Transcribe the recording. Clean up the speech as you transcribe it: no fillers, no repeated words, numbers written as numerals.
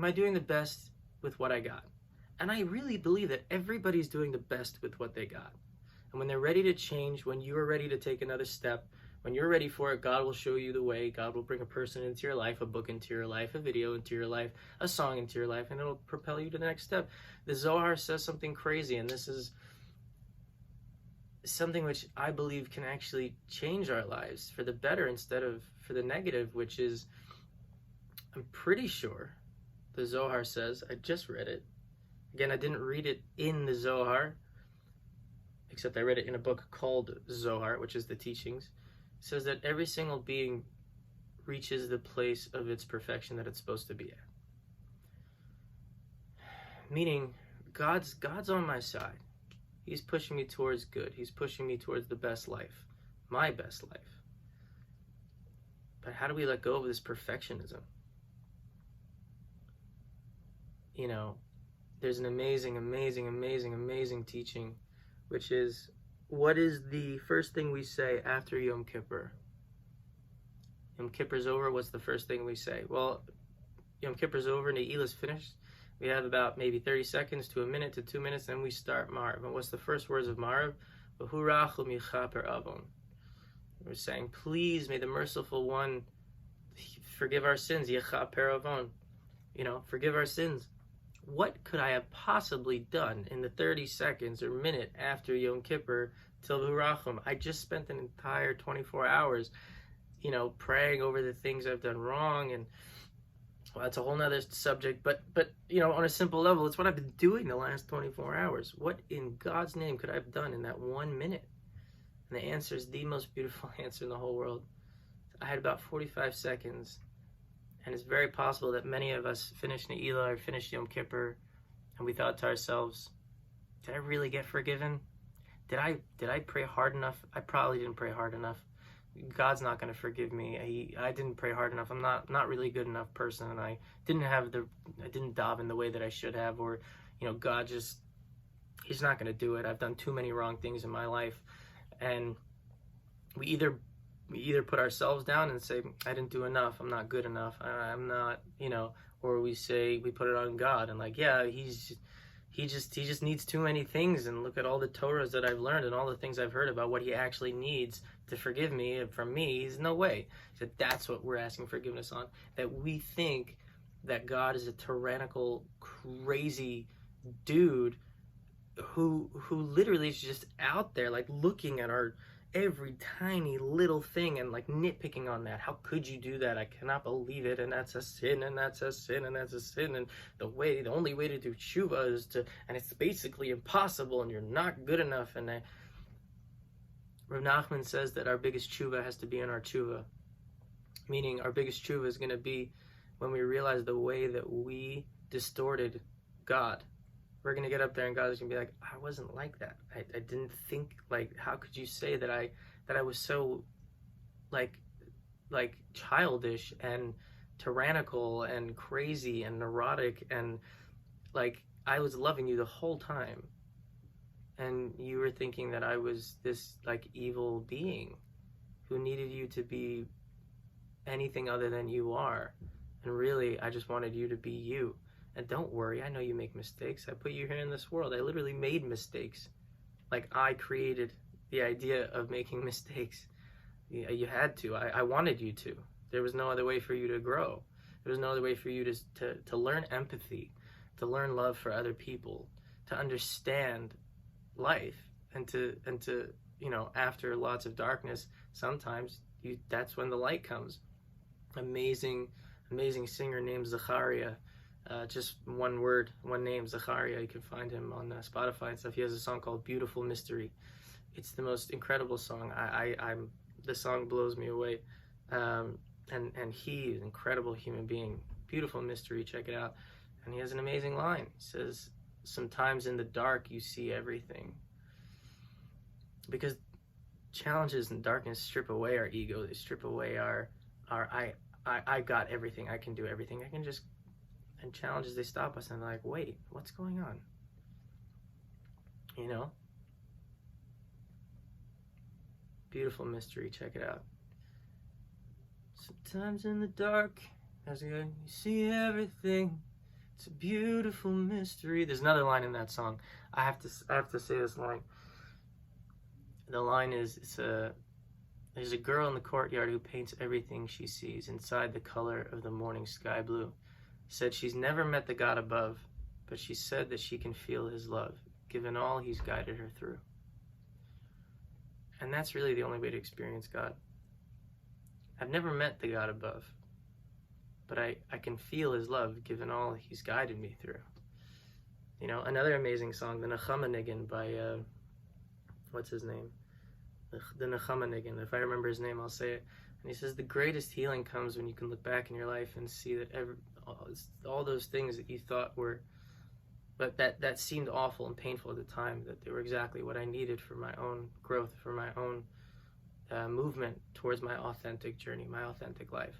Am I doing the best with what I got? And I really believe that everybody's doing the best with what they got. And when they're ready to change, when you are ready to take another step, when you're ready for it, God will show you the way. God will bring a person into your life, a book into your life, a video into your life, a song into your life, and it'll propel you to the next step. The Zohar says something crazy, and this is something which I believe can actually change our lives for the better instead of for the negative, which is, I'm pretty sure the Zohar says, I just read it. Again, I didn't read it in the Zohar, except I read it in a book called Zohar, which is the teachings. It says that every single being reaches the place of its perfection that it's supposed to be at. Meaning, God's on my side. He's pushing me towards good. He's pushing me towards the best life, my best life. But how do we let go of this perfectionism? You know, there's an amazing teaching, which is, what is the first thing we say after Yom Kippur? Yom Kippur's over, what's the first thing we say? Well, Yom Kippur's over, Ne'ila's finished. We have about maybe 30 seconds to a minute to 2 minutes, and we start Marav. And what's the first words of Marav? We're saying, please, may the merciful one forgive our sins. Forgive our sins. What could I have possibly done in the 30 seconds or minute after Yom Kippur till Hurachim? I just spent an entire 24 hours, praying over the things I've done wrong, and well, that's a whole nother subject, but on a simple level, it's what I've been doing the last 24 hours. What in God's name could I have done in that 1 minute? And the answer is the most beautiful answer in the whole world. I had about 45 seconds, and it's very possible that many of us finished Ne'ilah or finished Yom Kippur, and we thought to ourselves, did I really get forgiven? Did I pray hard enough? I probably didn't pray hard enough. God's not going to forgive me. I didn't pray hard enough. I'm not really a good enough person, and I didn't daven the way that I should have, or God he's not going to do it. I've done too many wrong things in my life. And we either put ourselves down and say, I didn't do enough, I'm not good enough, I'm not, or we put it on God and he just needs too many things, and look at all the Torahs that I've learned and all the things I've heard about what he actually needs to forgive me. And from me, he's no way. So that's what we're asking forgiveness on. That we think that God is a tyrannical, crazy dude who literally is just out there, like, looking at our every tiny little thing and like nitpicking on that. How could you do that? I cannot believe it, and that's a sin, and that's a sin, and that's a sin, and the only way to do tshuva is and it's basically impossible, and you're not good enough. And Rav Nachman says that our biggest tshuva has to be in our tshuva, meaning our biggest tshuva is going to be when we realize the way that we distorted God. We're going to get up there and God's going to be like, I wasn't like that. I didn't think, like, how could you say that I was so like childish and tyrannical and crazy and neurotic, and like I was loving you the whole time, and you were thinking that I was this like evil being who needed you to be anything other than you are. And really, I just wanted you to be you. And don't worry, I know you make mistakes. I put you here in this world. I literally made mistakes. Like, I created the idea of making mistakes. You had to. I wanted you to. There was no other way for you to grow. There was no other way for you to learn empathy, to learn love for other people, to understand life, and to after lots of darkness, sometimes that's when the light comes. Amazing singer named Zachariah. Just one word, one name, Zachariah. You can find him on Spotify and stuff. He has a song called Beautiful Mystery. It's the most incredible song. The song blows me away. And he is an incredible human being. Beautiful Mystery, check it out. And he has an amazing line. He says, sometimes in the dark you see everything. Because challenges and darkness strip away our ego. They strip away our I got everything. I can do everything. And challenges, they stop us and they're like, wait, what's going on? Beautiful Mystery, check it out. Sometimes in the dark, you see everything. It's a beautiful mystery. There's another line in that song. I have to say this line. The line is, there's a girl in the courtyard who paints everything she sees inside the color of the morning sky blue. Said she's never met the God above, but she said that she can feel his love, given all he's guided her through. And that's really the only way to experience God. I've never met the God above, but I can feel his love, given all he's guided me through. You know, another amazing song, the Nechama Nigun by, what's his name? The Nechama Nigun. If I remember his name, I'll say it. And he says, the greatest healing comes when you can look back in your life and see that all those things that you thought were, but that seemed awful and painful at the time, that they were exactly what I needed for my own growth, for my own movement towards my authentic journey, my authentic life.